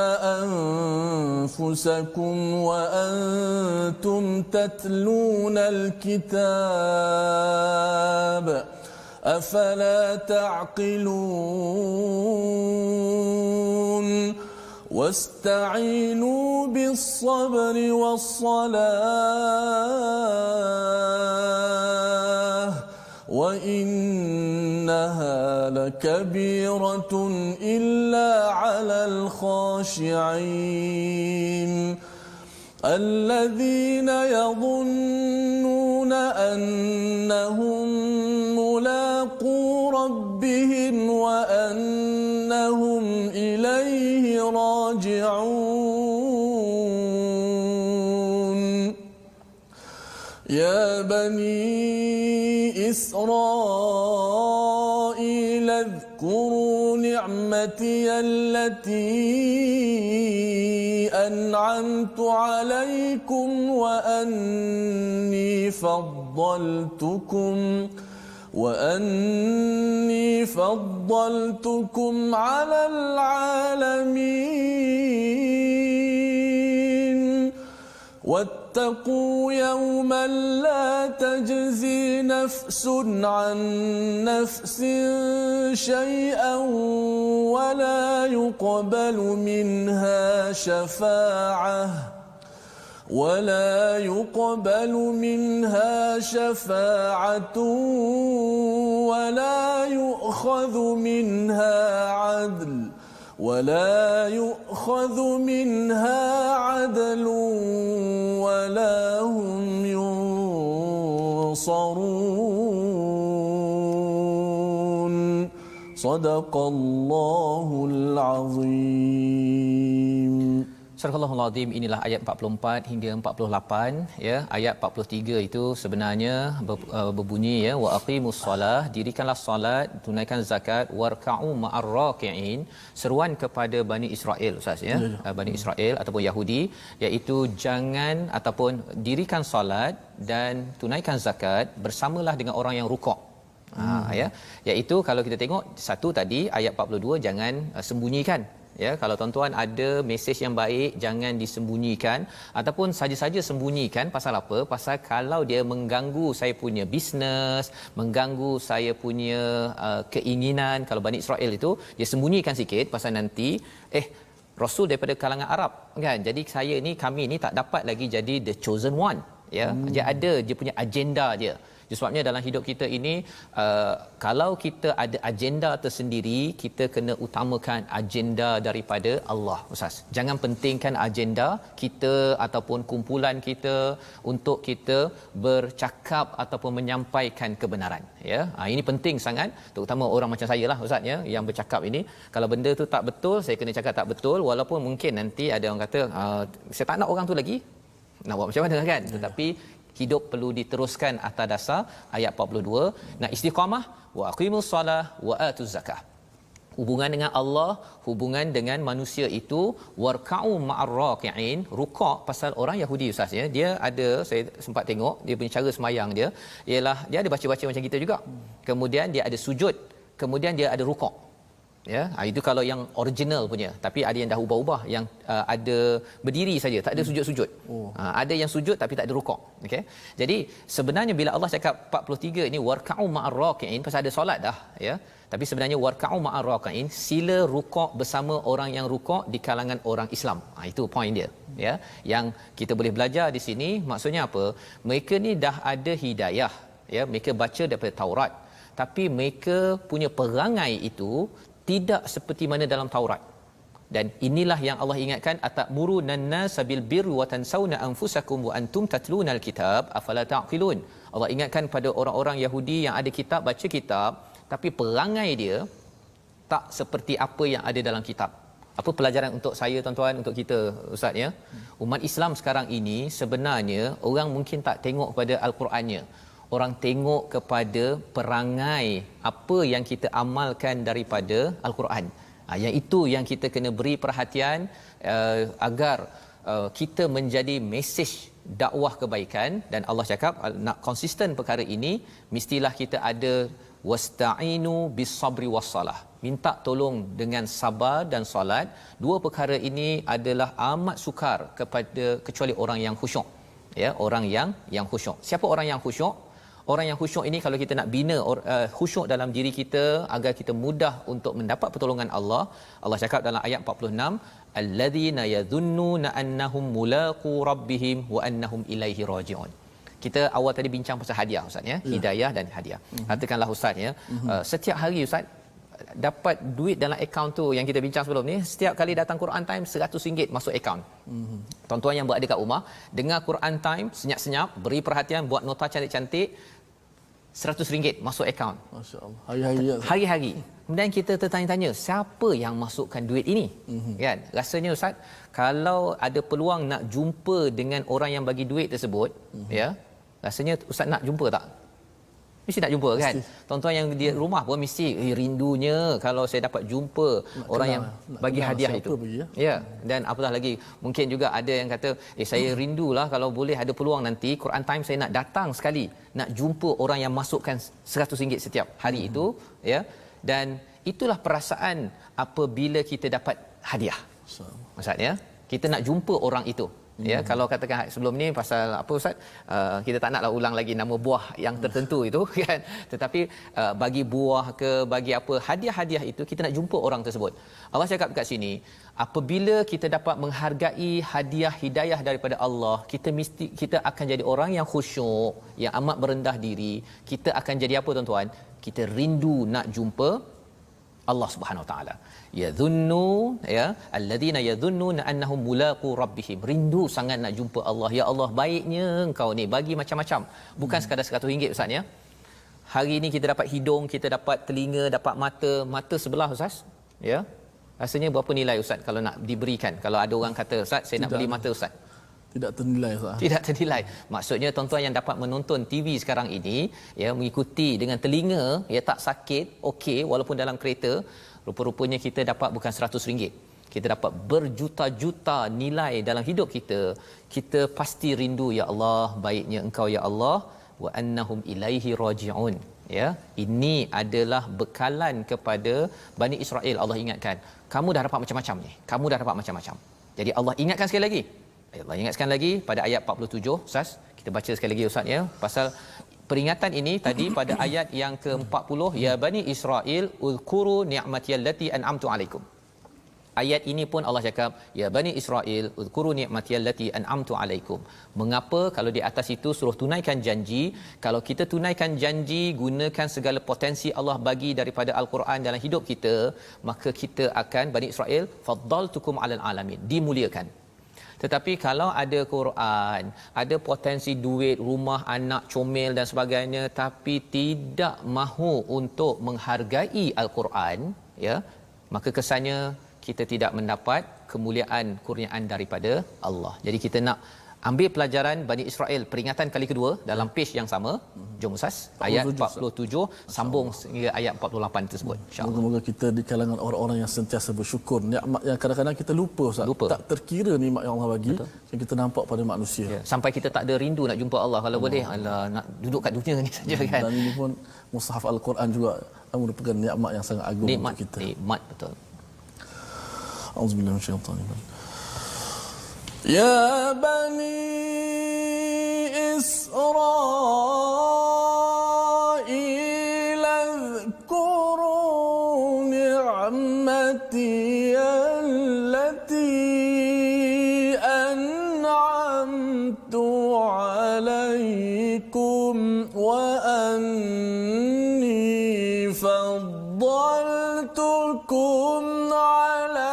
أنفسكم وأنتم تتلون الكتاب أفلا تعقلون واستعينوا بالصبر والصلاة وإنها لكبيرة إلا على الخاشعين الذين يظنون أنهم ملاقو ربهم وأنهم إليه راجعون يا بني إسرائيل اذكروا نعمتي التي أنعمت عليكم وأني فضلتكم على العالمين واتقوا يوما لا تجزي نفس عن نفس شيئا ولا يقبل منها شفاعة ولا يؤخذ منها عدل ولا هم ينصرون صدق الله العظيم. Surah Al-Azim, inilah ayat 44 hingga 48, ya. Ayat 43 itu sebenarnya berbunyi, ya, wa aqimus solah, dirikanlah solat, tunaikan zakat, warka'u ma'ar raki'in, seruan kepada Bani Israel, Ustaz, ya. Bani Israel ataupun Yahudi, iaitu jangan ataupun dirikan solat dan tunaikan zakat bersamalah dengan orang yang rukuk. Ya, iaitu kalau kita tengok satu tadi ayat 42, jangan sembunyikan. Ya, kalau tuan-tuan ada mesej yang baik, jangan disembunyikan ataupun saja-saja sembunyikan. Pasal apa? Pasal kalau dia mengganggu saya punya bisnes, mengganggu saya punya keinginan. Kalau Bani Israel itu dia sembunyikan sikit pasal nanti Rasul daripada kalangan Arab, kan? Jadi kami ni tak dapat lagi jadi the chosen one, ya. Dia ada dia punya agenda dia. Sebabnya dalam hidup kita ini, kalau kita ada agenda tersendiri, kita kena utamakan agenda daripada Allah, Ustaz. Jangan pentingkan agenda kita ataupun kumpulan kita untuk kita bercakap ataupun menyampaikan kebenaran, ya. Ini penting sangat, terutama orang macam saya lah, Ustaz, ya, yang bercakap ini. Kalau benda tu tak betul, saya kena cakap tak betul, walaupun mungkin nanti ada orang kata saya tak nak orang tu lagi, nak buat macam mana, kan? Tetapi hidup perlu diteruskan atas dasar ayat 42. Nak istiqamah, wa aqimus solah wa atuz zakah. Hubungan dengan Allah, hubungan dengan manusia itu warka'u ma'ar raki'in, rukuk. Pasal orang Yahudi ustaz ya, dia ada, saya sempat tengok dia punya cara semayang dia ialah dia ada baca-baca macam kita juga. Kemudian dia ada sujud, kemudian dia ada rukuk. Ya, itu kalau yang original punya. Tapi ada yang dah ubah-ubah, yang ada berdiri saja, tak ada sujud-sujud. Ada yang sujud tapi tak ada rukuk. Okey. Jadi sebenarnya bila Allah cakap 43 ini warka'u ma'ar raki'in, pasal ada solat dah ya. Tapi sebenarnya warka'u ma'ar raki'in, sila rukuk bersama orang yang rukuk di kalangan orang Islam. Itu point dia ya. Yang kita boleh belajar di sini maksudnya apa? Mereka ni dah ada hidayah ya, mereka baca daripada Taurat. Tapi mereka punya perangai itu tidak seperti mana dalam Taurat. Dan inilah yang Allah ingatkan, atamuruna an-nasa bil birri wa tansawna anfusakum wa antum tatlunal kitab afala taqilun. Allah ingatkan pada orang-orang Yahudi yang ada kitab, baca kitab, tapi perangai dia tak seperti apa yang ada dalam kitab. Apa pelajaran untuk saya tuan-tuan, untuk kita ustaz ya? Umat Islam sekarang ini sebenarnya orang mungkin tak tengok kepada al-Qurannya. Orang tengok kepada perangai apa yang kita amalkan daripada al-Quran. Yang itu yang kita kena beri perhatian agar kita menjadi mesej dakwah kebaikan. Dan Allah cakap nak konsisten perkara ini, mestilah kita ada wasta'inu bis-sabri was-salah. Minta tolong dengan sabar dan solat. Dua perkara ini adalah amat sukar kepada kecuali orang yang khusyuk. Ya, orang yang khusyuk. Siapa orang yang khusyuk? Orang yang khusyuk ini kalau kita nak bina khusyuk dalam diri kita agar kita mudah untuk mendapat pertolongan Allah, Allah cakap dalam ayat 46, alladzina yadhunnuna annahum mulaqu rabbihim wa annahum ilaihi raji'un. Kita awal tadi bincang pasal hadiah ustaz ya, hidayah dan hadiah. Katakanlah ustaz ya, setiap hari ustaz dapat duit dalam akaun tu yang kita bincang sebelum ni, setiap kali datang Quran Time RM100 masuk akaun. Tuan-tuan yang berada kat rumah, dengar Quran Time senyap-senyap, beri perhatian, buat nota cantik-cantik, RM100 masuk akaun. Masya-Allah. Hari-hari. Hari-hari. Kemudian kita tertanya-tanya, siapa yang masukkan duit ini? Kan? Rasanya ustaz, kalau ada peluang nak jumpa dengan orang yang bagi duit tersebut, ya, rasanya ustaz nak jumpa tak? Mesti nak jumpa kan? Tuan-tuan yang di rumah pun mesti rindunya kalau saya dapat jumpa orang yang bagi hadiah itu. Ya, dan apatah lagi mungkin juga ada yang kata, saya rindulah kalau boleh ada peluang nanti Quran Time saya nak datang sekali, nak jumpa orang yang masukkan RM100 setiap hari itu, ya. Dan itulah perasaan apabila kita dapat hadiah. Maksudnya kita nak jumpa orang itu. Ya, kalau katakan sebelum ni pasal apa ustaz, kita tak naklah ulang lagi nama buah yang tertentu itu kan, tetapi bagi buah ke bagi apa hadiah-hadiah itu kita nak jumpa orang tersebut. Allah cakap dekat sini, apabila kita dapat menghargai hadiah hidayah daripada Allah, kita akan jadi orang yang khusyuk, yang amat merendah diri. Kita akan jadi apa tuan-tuan? Kita rindu nak jumpa Allah Subhanahu Wa Taala. Yadhunnu, ya, alladhina yadhunnuna annahum mulaqu rabbihim. Rindu sangat nak jumpa Allah. Ya Allah, baiknya engkau ni bagi macam-macam. Bukan sekadar RM100 ustaz ya. Hari ni kita dapat hidung, kita dapat telinga, dapat mata sebelah ustaz. Ya. Rasanya berapa nilai ustaz kalau nak diberikan? Kalau ada orang kata ustaz, saya nak beli mata ustaz. Tidak ternilai ustaz. Tidak ternilai. Maksudnya tuan-tuan yang dapat menonton TV sekarang ini, ya, mengikuti dengan telinga, ya, tak sakit, okey, walaupun dalam kereta, rupa-rupanya kita dapat bukan RM100. Kita dapat berjuta-juta nilai dalam hidup kita. Kita pasti rindu, ya Allah, baiknya engkau ya Allah, wa annahum ilaihi raji'un. Ya, ini adalah bekalan kepada Bani Israel. Allah ingatkan, kamu dah dapat macam-macam ni. Kamu dah dapat macam-macam. Jadi Allah ingatkan sekali lagi. Allah ingatkan lagi pada ayat 47, Ustaz. Kita baca sekali lagi Ustaz ya. Pasal peringatan ini tadi pada ayat yang ke-40, ya Bani Israel uzkuru ni'matiyallati an'amtu alaikum. Ayat ini pun Allah cakap, ya Bani Israel uzkuru ni'matiyallati an'amtu alaikum. Mengapa kalau di atas itu suruh tunaikan janji? Kalau kita tunaikan janji, gunakan segala potensi Allah bagi daripada al-Quran dalam hidup kita, maka kita akan Bani Israel faddaltukum 'alal alamin, dimuliakan. Tetapi kalau ada Quran, ada potensi duit, rumah, anak, comel dan sebagainya, tapi tidak mahu untuk menghargai Al-Quran, ya, maka kesannya kita tidak mendapat kemuliaan kurniaan daripada Allah. Jadi kita nak Ambil pelajaran Bani Israel peringatan kali kedua dalam page yang sama. Jom Ustaz, ayat 47 sambung hingga ayat 48 tersebut, insya-Allah. Moga-moga kita di kalangan orang-orang yang sentiasa bersyukur. Nikmat yang kadang-kadang kita lupa Ustaz. Tak terkira nikmat yang Allah bagi yang kita nampak pada manusia. Ya, sampai kita tak ada rindu nak jumpa Allah. Kalau boleh alah nak duduk kat dunia ni saja kan. Dan ini pun mushaf Al-Quran juga merupakan nikmat yang sangat agung untuk kita. Nikmat betul. Auzubillahi minasyaitanir rajim. Ya bani Israil اذكروا نعمتي التي أنعمت عليكم وأني فضلتكم على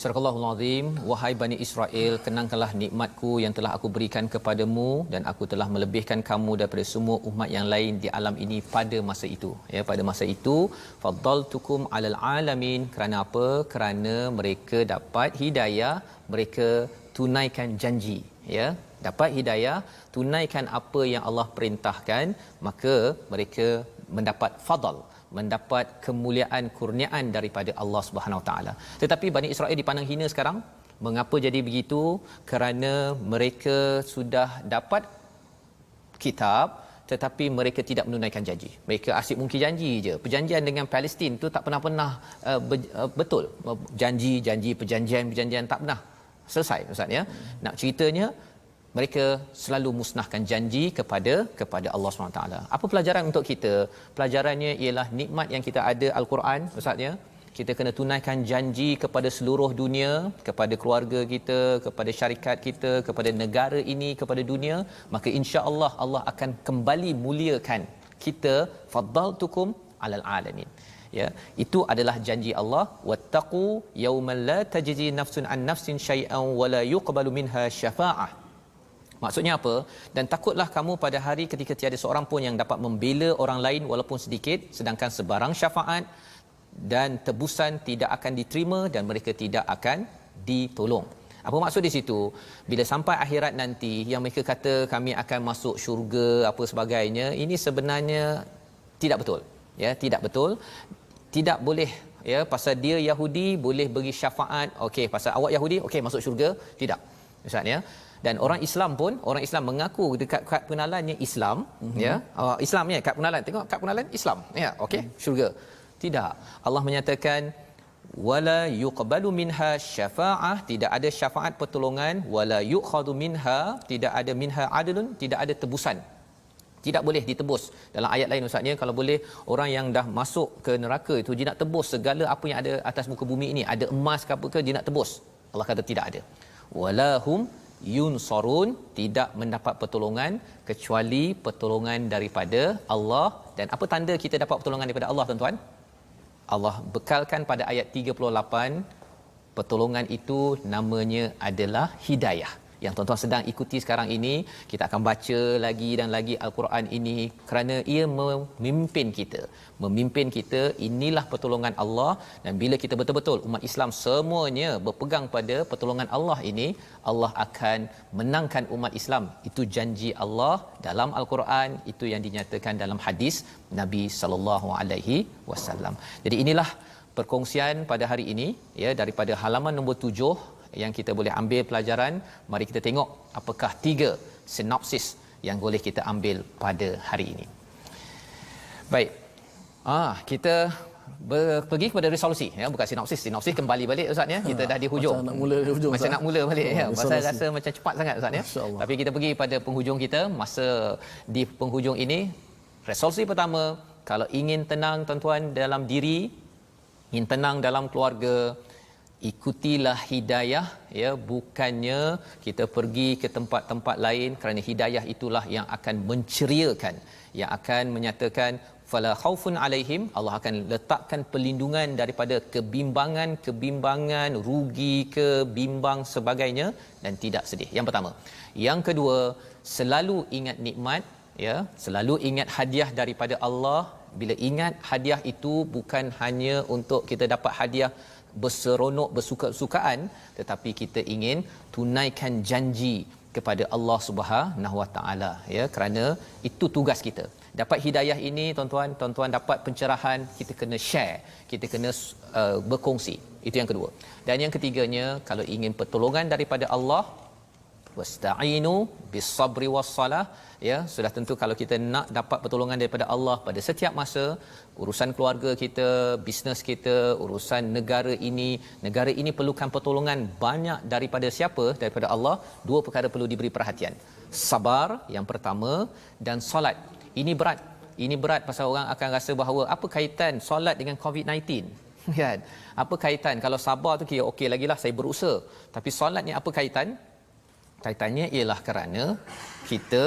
Surah Al-Azim. Wahai Bani Israel, kenangkanlah nikmatku yang telah aku berikan kepadamu dan aku telah melebihkan kamu daripada semua umat yang lain di alam ini pada masa itu. Ya, pada masa itu faddaltukum alal alamin. Kerana apa? Kerana mereka dapat hidayah, mereka tunaikan janji, ya. Dapat hidayah, tunaikan apa yang Allah perintahkan, maka mereka mendapat fadal, mendapat kemuliaan kurniaan daripada Allah Subhanahu Wa Taala. Tetapi Bani Israel dipandang hina sekarang. Mengapa jadi begitu? Kerana mereka sudah dapat kitab tetapi mereka tidak menunaikan janji. Mereka asyik mungkir janji je. Perjanjian dengan Palestin tu tak pernah betul. Janji, perjanjian tak pernah selesai, Ustaz, ya. Nak ceritanya mereka selalu musnahkan janji kepada Allah SWT. Apa pelajaran untuk kita? Pelajarannya ialah nikmat yang kita ada Al-Quran, Ustaz, ya. Kita kena tunaikan janji kepada seluruh dunia, kepada keluarga kita, kepada syarikat kita, kepada negara ini, kepada dunia. Maka insya-Allah Allah akan kembali muliakan kita. Faddaltukum alal alamin. Ya, itu adalah janji Allah. Wattaqu yawman la tajzi nafsun an nafsin syai'an wa la yuqbalu minha syafa'ah. Maksudnya apa? Dan takutlah kamu pada hari ketika tiada seorang pun yang dapat membela orang lain walaupun sedikit, sedangkan sebarang syafaat dan tebusan tidak akan diterima dan mereka tidak akan ditolong. Apa maksud di situ? Bila sampai akhirat nanti yang mereka kata kami akan masuk syurga apa sebagainya, ini sebenarnya tidak betul. Ya, tidak betul. Tidak boleh, ya, pasal dia Yahudi boleh beri syafaat, okey, pasal awak Yahudi okey masuk syurga, tidak. Ustaz, ya. Dan orang Islam pun, orang Islam mengaku dekat kad pengenalannya Islam, ya. Islam, ya, kad pengenalan. Tengok kad pengenalan Islam. Ya, okey, syurga. Tidak. Allah menyatakan wala yuqbalu minha syafa'ah, tidak ada syafaat pertolongan, wala yukhadhu minha, tidak ada minha adlun, tidak ada tebusan. Tidak boleh ditebus. Dalam ayat lain, Ustaznya, kalau boleh orang yang dah masuk ke neraka itu dia nak tebus segala apa yang ada atas muka bumi ini, ada emas ke apa ke, dia nak tebus. Allah kata tidak ada. Walahum yunsarun, tidak mendapat pertolongan kecuali pertolongan daripada Allah. Dan apa tanda kita dapat pertolongan daripada Allah, tuan-tuan? Allah bekalkan pada ayat 38, pertolongan itu namanya adalah hidayah. Yang tuan-tuan sedang ikuti sekarang ini, kita akan baca lagi dan lagi Al-Quran ini kerana ia memimpin kita. Memimpin kita, inilah pertolongan Allah. Dan bila kita betul-betul umat Islam semuanya berpegang pada pertolongan Allah ini, Allah akan menangkan umat Islam. Itu janji Allah dalam Al-Quran, itu yang dinyatakan dalam hadis Nabi sallallahu alaihi wasallam. Jadi inilah perkongsian pada hari ini, ya, daripada halaman nombor 7 yang kita boleh ambil pelajaran. Mari kita tengok apakah 3 sinopsis yang boleh kita ambil pada hari ini. Baik. Kita pergi kepada resolusi, ya, bukan sinopsis. Sinopsis kembali balik, Ustaz, ya. Kita dah di hujung. Macam nak mula di hujung. Macam nak mula balik, ya. Pasal rasa macam cepat sangat, Ustaz, ya. Tapi kita pergi pada penghujung kita. Masa di penghujung ini, resolusi pertama, kalau ingin tenang, tuan-tuan, dalam diri, ingin tenang dalam keluarga, ikutilah hidayah, ya, bukannya kita pergi ke tempat-tempat lain, kerana hidayah itulah yang akan menceriakan, yang akan menyatakan fala khaufun alaihim. Allah akan letakkan perlindungan daripada kebimbangan, rugi ke, bimbang sebagainya, dan tidak sedih. Yang pertama. Yang kedua, selalu ingat nikmat, ya, selalu ingat hadiah daripada Allah Bila ingat hadiah itu bukan hanya untuk kita dapat hadiah berseronok bersuka-sukaan, tetapi kita ingin tunaikan janji kepada Allah Subhanahu Wa Taala, ya, kerana itu tugas kita. Dapat hidayah ini tuan-tuan dapat pencerahan, kita kena share, kita kena berkongsi. Itu yang kedua. Dan yang ketiganya, kalau ingin pertolongan daripada Allah, wasta'inu bis-sabri was-salah, ya, sudah tentu kalau kita nak dapat pertolongan daripada Allah pada setiap masa, urusan keluarga kita, bisnes kita, urusan negara ini perlukan pertolongan banyak daripada siapa? Daripada Allah. Dua perkara perlu diberi perhatian. Sabar yang pertama, dan solat. Ini berat pasal orang akan rasa bahawa apa kaitan solat dengan COVID-19? Kan? Apa kaitan? Kalau sabar tu kira okey lagilah, saya berusaha. Tapi solat ni apa kaitan? Kaitannya ialah kerana kita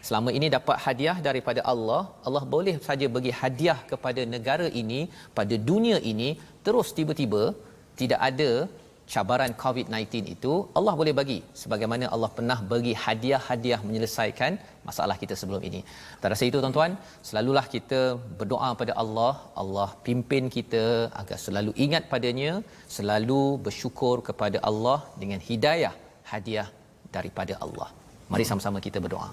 selama ini dapat hadiah daripada Allah. Allah boleh saja bagi hadiah kepada negara ini, pada dunia ini, terus tiba-tiba tidak ada cabaran COVID-19 itu, Allah boleh bagi sebagaimana Allah pernah bagi hadiah-hadiah menyelesaikan masalah kita sebelum ini. Tak rasa itu tuan-tuan, selalulah kita berdoa pada Allah, Allah pimpin kita agar selalu ingat padanya, selalu bersyukur kepada Allah dengan hidayah, hadiah daripada Allah. Mari sama-sama kita berdoa.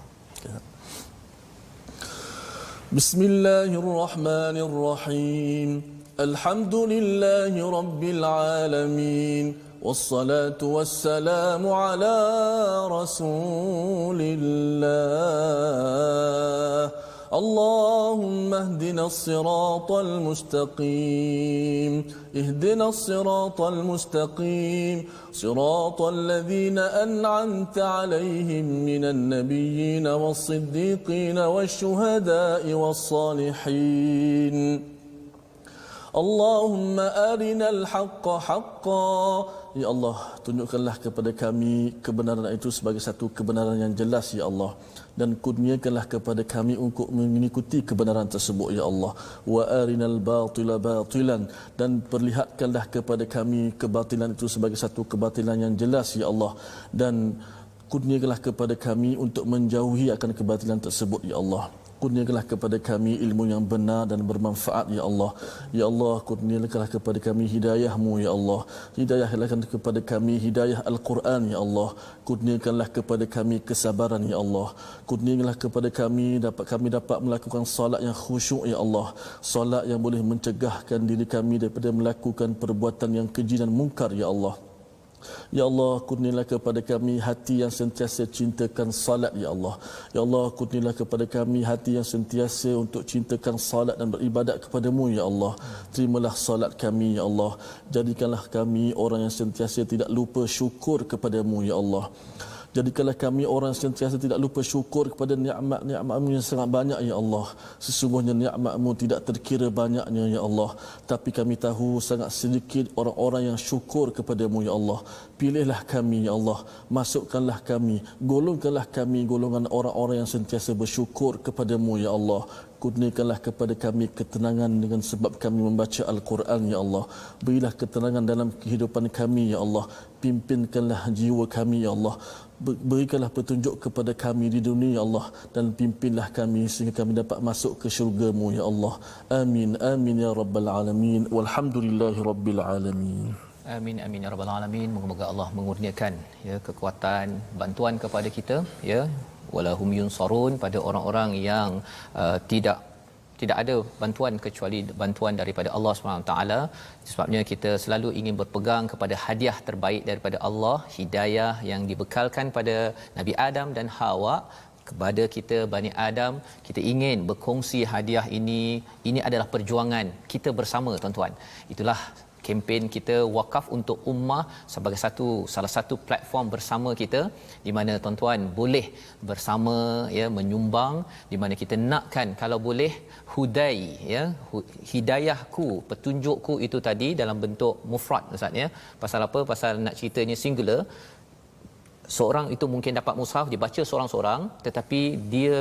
Bismillahirrahmanirrahim. Alhamdulillahi rabbil alamin. والصلاة والسلام على رسول الله. اللهم اهدنا الصراط المستقيم. اهدنا الصراط المستقيم صراط الذين أنعمت عليهم من النبيين والصديقين والشهداء والصالحين. Allahumma arina al-haqqa haqqa. Ya Allah, tunjukkanlah kepada kami kebenaran itu sebagai satu kebenaran yang jelas, ya Allah, dan kurniakanlah kepada kami untuk mengikuti kebenaran tersebut, ya Allah. Wa arinal batila batilan, dan perlihatkanlah kepada kami kebatilan itu sebagai satu kebatilan yang jelas, ya Allah, dan kurniakanlah kepada kami untuk menjauhi akan kebatilan tersebut, ya Allah. Kurniakanlah kepada kami ilmu yang benar dan bermanfaat, ya Allah. Ya Allah, kurniakanlah kepada kami hidayah-Mu, ya Allah. Hidayahlah kepada kami hidayah Al-Quran, ya Allah. Kurniakanlah kepada kami kesabaran, ya Allah. Kurniakanlah kepada kami dapat melakukan solat yang khusyuk, ya Allah. Solat yang boleh mencegahkan diri kami daripada melakukan perbuatan yang keji dan mungkar, ya Allah. Ya Allah, kurniakanlah kepada kami hati yang sentiasa cintakan salat, ya Allah. Ya Allah, kurniakanlah kepada kami hati yang sentiasa untuk cintakan salat dan beribadat kepadamu, ya Allah. Terimalah salat kami, ya Allah. Jadikanlah kami orang yang sentiasa tidak lupa syukur kepadamu, ya Allah. Jadikanlah kami orang yang sentiasa tidak lupa syukur kepada nikmat-nikmat-Mu yang sangat banyak, ya Allah. Sesungguhnya nikmat-Mu tidak terkira banyaknya, ya Allah. Tapi kami tahu sangat sedikit orang-orang yang syukur kepadamu, ya Allah. Pilihlah kami, ya Allah. Masukkanlah kami, golongkanlah kami golongan orang-orang yang sentiasa bersyukur kepadamu, ya Allah. Kurniakanlah kepada kami ketenangan dengan sebab kami membaca Al-Quran, ya Allah. Berilah ketenangan dalam kehidupan kami, ya Allah. Pimpinkanlah jiwa kami, ya Allah. Berikanlah petunjuk kepada kami di dunia, ya Allah, dan pimpinlah kami sehingga kami dapat masuk ke syurga-Mu, ya Allah. Amin, amin ya rabbal alamin. Walhamdulillahi rabbil alamin. Amin, amin ya rabbal alamin. Moga-moga Allah mengurniakan, ya, kekuatan, bantuan kepada kita, ya, walahum yunsarun, pada orang-orang yang tidak ada bantuan kecuali bantuan daripada Allah SWT. Sebabnya kita selalu ingin berpegang kepada hadiah terbaik daripada Allah, hidayah yang dibekalkan pada Nabi Adam dan Hawa kepada kita Bani Adam. Kita ingin berkongsi hadiah ini. Ini adalah perjuangan kita bersama, tuan-tuan. Itulah kempen kita Wakaf untuk Ummah sebagai salah satu platform bersama kita, di mana tuan-tuan boleh bersama, ya, menyumbang, di mana kita nakkan kalau boleh hudai, ya, hidayahku, petunjukku itu tadi dalam bentuk mufrad, ustaz, ya. Pasal apa? Pasal nak ceritanya singular. Seorang itu mungkin dapat mushaf dibaca seorang-seorang, tetapi dia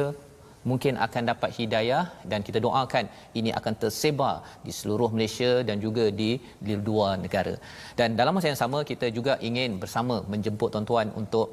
mungkin akan dapat hidayah, dan kita doakan ini akan tersebar di seluruh Malaysia dan juga di luar negara. Dan dalam masa yang sama kita juga ingin bersama menjemput tuan-tuan untuk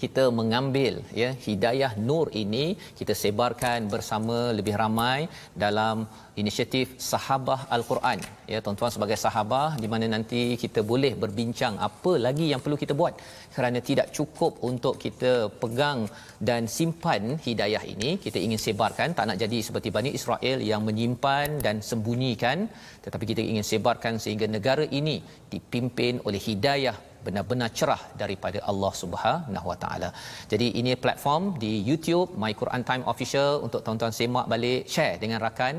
kita mengambil ya hidayah nur ini, kita sebarkan bersama lebih ramai dalam inisiatif Sahabah Al-Quran ya tuan-tuan, sebagai sahabah di mana nanti kita boleh berbincang apa lagi yang perlu kita buat, kerana tidak cukup untuk kita pegang dan simpan hidayah ini, kita ingin sebarkan. Tak nak jadi seperti Bani Israel yang menyimpan dan sembunyikan, tetapi kita ingin sebarkan sehingga negara ini dipimpin oleh hidayah benar-benar cerah daripada Allah Subhanahu Wa Taala. Jadi ini platform di YouTube My Quran Time Official untuk tuan-tuan semak balik, share dengan rakan,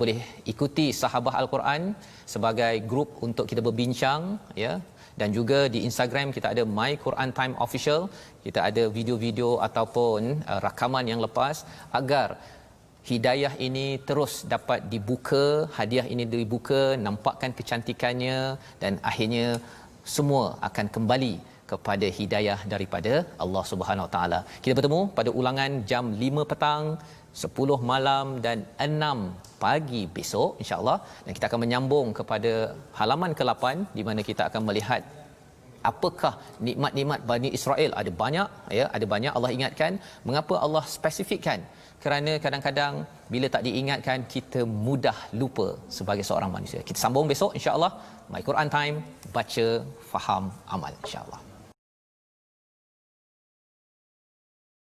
boleh ikuti Sahabah Al-Quran sebagai grup untuk kita berbincang ya. Dan juga di Instagram kita ada My Quran Time Official, kita ada video-video ataupun rakaman yang lepas agar hidayah ini terus dapat dibuka, hadiah ini dibuka, nampakkan kecantikannya, dan akhirnya semua akan kembali kepada hidayah daripada Allah Subhanahu Wa Taala. Kita bertemu pada ulangan jam 5 petang, 10 malam dan 6 pagi besok insya-Allah, dan kita akan menyambung kepada halaman ke-8 di mana kita akan melihat apakah nikmat-nikmat Bani Israel. Ada banyak ya, ada banyak Allah ingatkan. Mengapa Allah spesifikkan? Kerana kadang-kadang bila tak diingatkan, kita mudah lupa sebagai seorang manusia. Kita sambung besok insya-Allah. My Quran Time, baca, faham, amal insya-Allah.